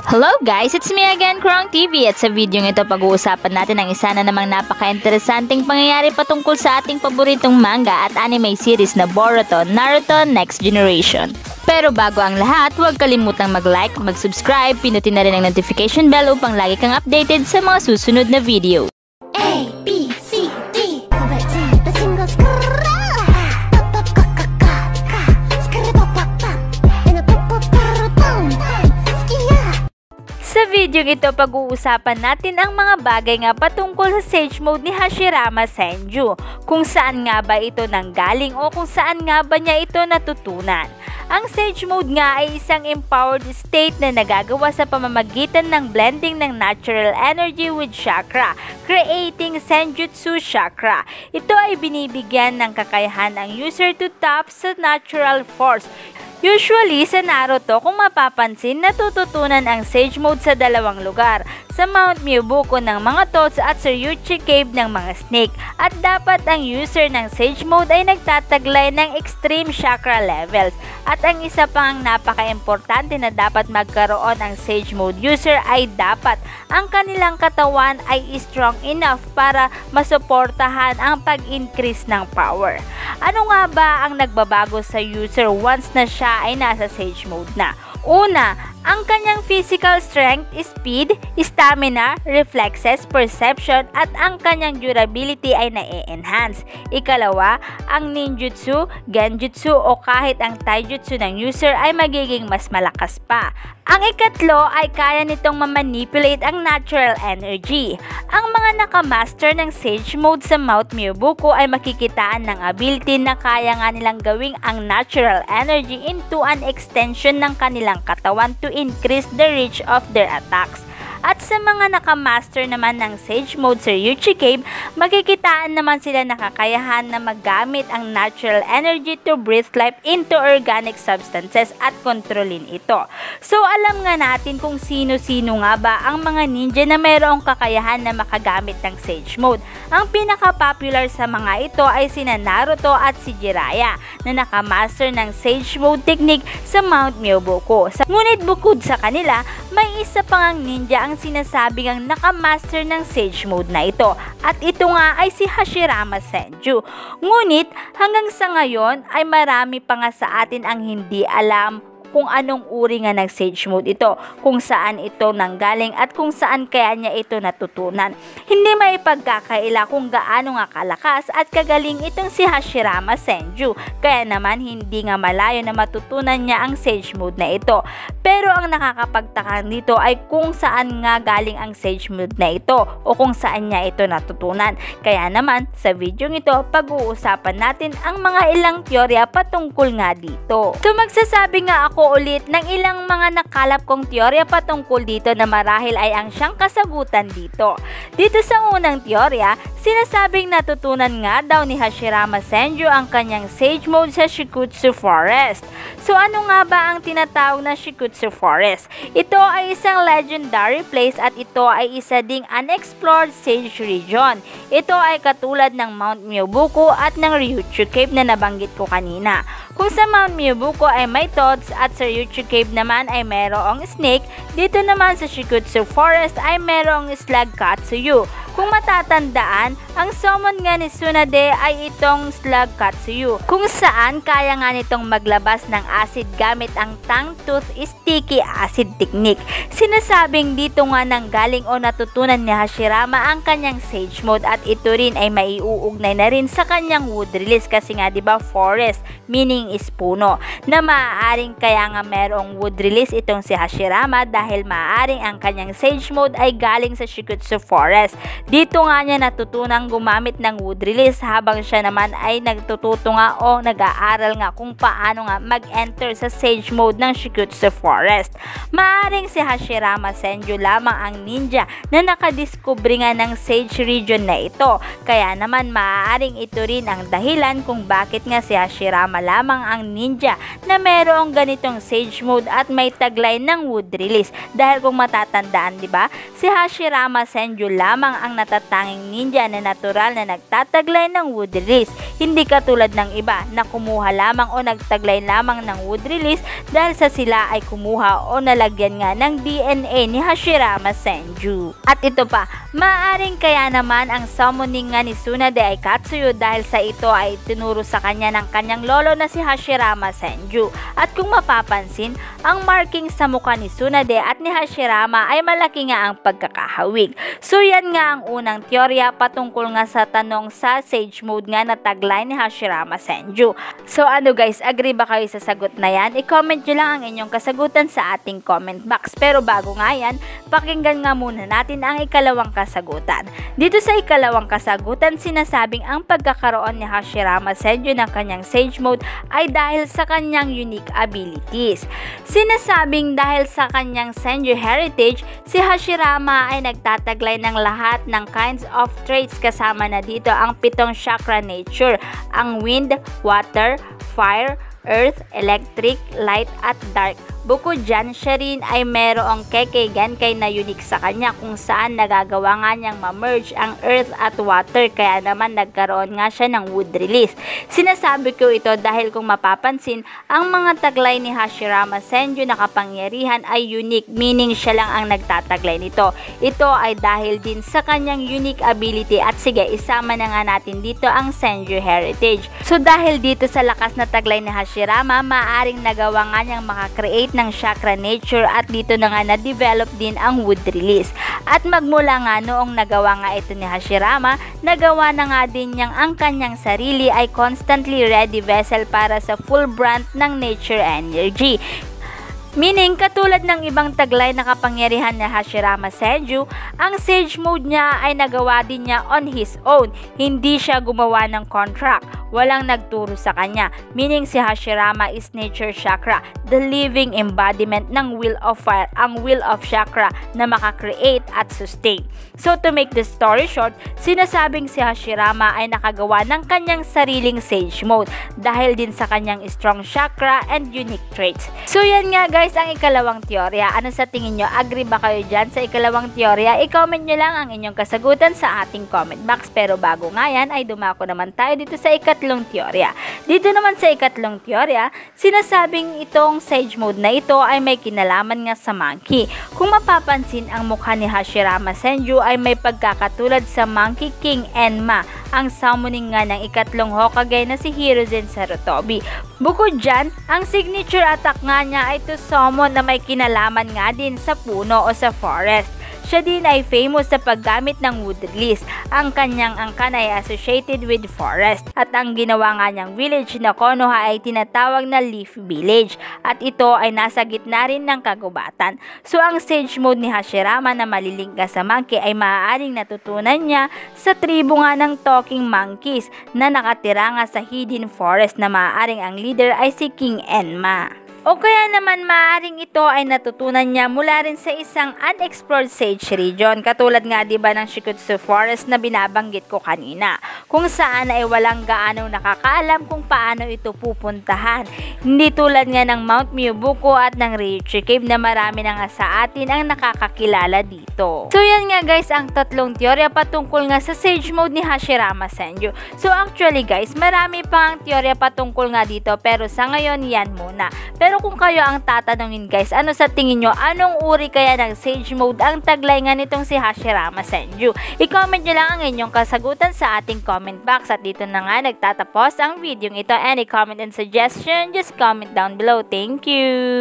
Hello guys! It's me again, Krong TV, at sa video ito pag-uusapan natin ang isa na namang napaka-interesanting pangyayari patungkol sa ating paboritong manga at anime series na Boruto, Naruto Next Generation. Pero bago ang lahat, huwag kalimutang mag-like, mag-subscribe, pinutin na rin ang notification bell upang lagi kang updated sa mga susunod na video. A, B, C, D. Sa video ito, pag-uusapan natin ang mga bagay nga patungkol sa Sage Mode ni Hashirama Senju. Kung saan nga ba ito nanggaling o kung saan nga ba niya ito natutunan. Ang Sage Mode nga ay isang empowered state na nagagawa sa pamamagitan ng blending ng natural energy with chakra, creating Senjutsu chakra. Ito ay binibigyan ng kakayahan ang user to tap sa natural force. Usually, sa Naruto, kung mapapansin, natututunan ang Sage Mode sa dalawang lugar, sa Mount Myobuko ng mga Tots at sa Ryuchi Cave ng mga Snake. At dapat ang user ng Sage Mode ay nagtataglay ng extreme chakra levels. At ang isa pang napaka-importante na dapat magkaroon ang Sage Mode user ay dapat ang kanilang katawan ay strong enough para masuportahan ang pag-increase ng power. Ano nga ba ang nagbabago sa user once na siya ay nasa Sage Mode na? Una, ang kanyang physical strength, speed, stamina, reflexes, perception at ang kanyang durability ay na-enhance. Ikalawa, ang ninjutsu, genjutsu o kahit ang taijutsu ng user ay magiging mas malakas pa. Ang ikatlo ay kaya nitong mamanipulate ang natural energy. Ang mga nakamaster ng Sage Mode sa Mount Myobuko ay makikitaan ng ability na kaya nga nilang gawing ang natural energy into an extension ng kanilang katawan to increase the reach of their attacks. At sa mga nakamaster naman ng Sage Mode sa Ryuchi Cave, makikitaan naman sila na kakayahan na maggamit ang natural energy to breathe life into organic substances at kontrolin ito. So alam nga natin kung sino-sino nga ba ang mga ninja na mayroong kakayahan na makagamit ng Sage Mode. Ang pinaka-popular sa mga ito ay sina Naruto at si Jiraiya na nakamaster ng Sage Mode technique sa Mount Myobuko. Ngunit bukod sa kanila, may isa pang ninja ang sinasabing ang nakamaster ng Sage Mode na ito, at ito nga ay si Hashirama Senju. Ngunit hanggang sa ngayon ay marami pa nga sa atin ang hindi alam kung anong uri nga ng Sage Mode ito, kung saan ito nanggaling at kung saan kaya niya ito natutunan. Hindi may pagkakaila kung gaano nga kalakas at kagaling itong si Hashirama Senju, kaya naman hindi nga malayo na matutunan niya ang Sage Mode na ito. Pero ang nakakapagtaka dito ay kung saan nga galing ang Sage Mode na ito o kung saan niya ito natutunan. Kaya naman sa video ito pag-uusapan natin ang mga ilang teorya patungkol nga dito. So magsasabi nga ako ulit ng ilang mga nakalap kong teorya patungkol dito na marahil ay ang siyang kasagutan dito. Dito sa unang teorya, sinasabing natutunan nga daw ni Hashirama Senju ang kanyang Sage Mode sa Shikutsu Forest. So ano nga ba ang tinatawag na Shikutsu Forest? Ito ay isang legendary place at ito ay isa ding unexplored Sage region. Ito ay katulad ng Mount Myobuko at ng Ryuchi Cave na nabanggit ko kanina. Kung sa Mount Myobuko ay may Tots at sa Ryuchi Cave naman ay mayroong Snake, dito naman sa Shikutsu Forest ay mayroong Slug Katsuyu. Kung matatandaan, ang summon nga ni Tsunade ay itong Slug Katsuyu, kung saan kaya nga nitong maglabas ng acid gamit ang Tongue Tooth Sticky Acid Technique. Sinasabing dito nga nanggaling o natutunan ni Hashirama ang kanyang Sage Mode, at ito rin ay maiuugnay na rin sa kanyang wood release kasi nga 'di ba forest meaning is puno, na maaaring kaya nga merong wood release itong si Hashirama dahil maaaring ang kanyang Sage Mode ay galing sa Shikutsu Forest. Dito nga niya natutunang gumamit ng wood release habang siya naman ay nagtututo nga o nag-aaral nga kung paano nga mag-enter sa Sage Mode ng Shikutsu Forest. Maaaring si Hashirama Senju lamang ang ninja na nakadiskubre nga ng Sage region na ito. Kaya naman maaaring ito rin ang dahilan kung bakit nga si Hashirama lamang ang ninja na merong ganitong Sage Mode at may taglay ng wood release. Dahil kung matatandaan, 'di ba? Si Hashirama Senju lamang ang ang natatanging ninja na natural na nagtataglay ng wood release. Hindi katulad ng iba na kumuha lamang o nagtaglay lamang ng wood release dahil sa sila ay kumuha o nalagyan nga ng DNA ni Hashirama Senju. At ito pa, maaaring kaya naman ang summoning nga ni Tsunade ay Katsuyu dahil sa ito ay tinuro sa kanya ng kanyang lolo na si Hashirama Senju. At kung mapapansin, ang marking sa mukha ni Tsunade at ni Hashirama ay malaki nga ang pagkakahawig. So yan nga ang unang teorya patungkol nga sa tanong sa Sage Mode nga na tagline ni Hashirama Senju. So ano guys, agree ba kayo sa sagot na yan? I-comment nyo lang ang inyong kasagutan sa ating comment box. Pero bago nga yan, pakinggan nga muna natin ang ikalawang kasagutan. Dito sa ikalawang kasagutan, sinasabing ang pagkakaroon ni Hashirama Senju ng kanyang Sage Mode ay dahil sa kanyang unique abilities. Sinasabing dahil sa kanyang Senju heritage, si Hashirama ay nagtataglay ng lahat ng kinds of traits kasama na dito ang 7 chakra nature, ang wind, water, fire, earth, electric, light at dark. Bukod dyan, siya rin ay merong Kekkei Genkai na unique sa kanya kung saan nagagawa nga niyang ma-merge ang earth at water, kaya naman nagkaroon nga siya ng wood release. Sinasabi ko ito dahil kung mapapansin, ang mga taglay ni Hashirama Senju na kapangyarihan ay unique, meaning siya lang ang nagtataglay nito. Ito ay dahil din sa kanyang unique ability at sige, isama na nga natin dito ang Senju heritage. So dahil dito sa lakas na taglay ni Hashirama, maaring nagawa nga niyang makakreate ng chakra nature at dito na nga na-develop din ang wood release. At magmula nga noong nagawa nga ito ni Hashirama, nagawa na nga din niyang ang kanyang sarili ay constantly ready vessel para sa full brunt ng nature energy. Meaning, katulad ng ibang taglay na kapangyarihan ni Hashirama Senju, ang Sage Mode niya ay nagawa din niya on his own. Hindi siya gumawa ng contract. Walang nagturo sa kanya. Meaning, si Hashirama is nature chakra, the living embodiment ng will of fire, ang will of chakra na makakreate at sustain. So, to make the story short, sinasabing si Hashirama ay nakagawa ng kanyang sariling Sage Mode dahil din sa kanyang strong chakra and unique traits. So, yan nga guys ang ikalawang teorya. Ano sa tingin nyo? Agree ba kayo dyan sa ikalawang teorya? I-comment nyo lang ang inyong kasagutan sa ating comment box. Pero bago nga yan, ay dumako naman tayo dito sa ikatlong teorya. Dito naman sa ikatlong teorya, sinasabing itong Sage Mode na ito ay may kinalaman nga sa monkey. Kung mapapansin, ang mukha ni Hashirama Senju ay may pagkakatulad sa Monkey King Enma, ang summoning nga ng ikatlong Hokage na si Hiruzen Sarutobi. Bukod dyan, ang signature attack nga niya ay to summon na may kinalaman nga din sa puno o sa forest. Siya din ay famous sa paggamit ng wood release. Ang kanyang angkan ay associated with forest. At ang ginawa nga niyang village na Konoha ay tinatawag na Leaf Village. At ito ay nasa gitna rin ng kagubatan. So ang Sage Mode ni Hashirama na malilingka sa monkey ay maaaring natutunan niya sa tribo nga ng Talking Monkeys na nakatira nga sa hidden forest na maaaring ang leader ay si King Enma. O kaya naman maaaring ito ay natutunan niya mula rin sa isang unexplored sage region, katulad nga diba ng Shikutsu Forest na binabanggit ko kanina, kung saan ay walang gaano nakakaalam kung paano ito pupuntahan. Hindi tulad nga ng Mount Miyubuko at ng Ryuchi Cave na marami na nga sa atin ang nakakakilala dito. So yan nga guys ang tatlong teorya patungkol nga sa Sage Mode ni Hashirama Senju. So actually guys, marami pang teorya patungkol nga dito, pero sa ngayon yan muna. Pero kung kayo ang tatanungin guys, ano sa tingin nyo, anong uri kaya ng Sage Mode ang taglay nga nitong si Hashirama Senju? I-comment nyo lang ang inyong kasagutan sa ating comment box. At dito na nga nagtatapos ang video ito. Any comment and suggestion, just comment down below. Thank you!